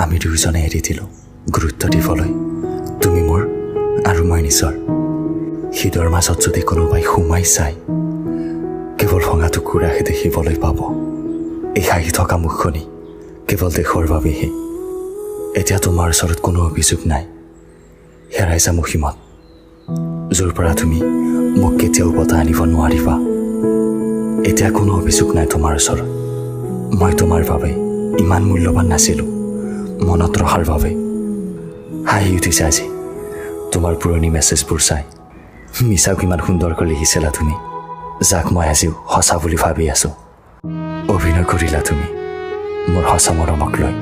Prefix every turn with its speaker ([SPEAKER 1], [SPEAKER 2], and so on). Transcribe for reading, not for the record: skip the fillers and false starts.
[SPEAKER 1] আমি দুয়োজনে এৰি দিলোঁ গুৰুত্ব দিবলৈ তুমি মোৰ আৰু মই নিজৰ হৃদয়ৰ মাজত যদি কোনোবাই সোমাই চাই কেৱল ভঙা টুকুৰাহে দেখিবলৈ পাব এই হাঁহি থকা মুখনি কেৱল দেশৰ বাবেহে এতিয়া তোমাৰ ওচৰত কোনো অভিযোগ নাই হেৰাইছা মুহিমত য'ৰ পৰা তুমি মোক কেতিয়াও উভতাই আনিব নোৱাৰিবা এতিয়া কোনো অভিযোগ নাই তোমাৰ ওচৰত মই তোমাৰ বাবে ইমান মূল্যৱান নাছিলোঁ মনত ৰখাৰ বাবে হাঁহি উঠিছে আজি তোমাৰ পুৰণি মেছেজবোৰ চাই মিছাও কিমান সুন্দৰকৈ লিখিছিলা তুমি যাক মই আজিও সঁচা বুলি ভাবি আছোঁ অভিনয় কৰিলা তুমি মোৰ সঁচা মৰমক লৈ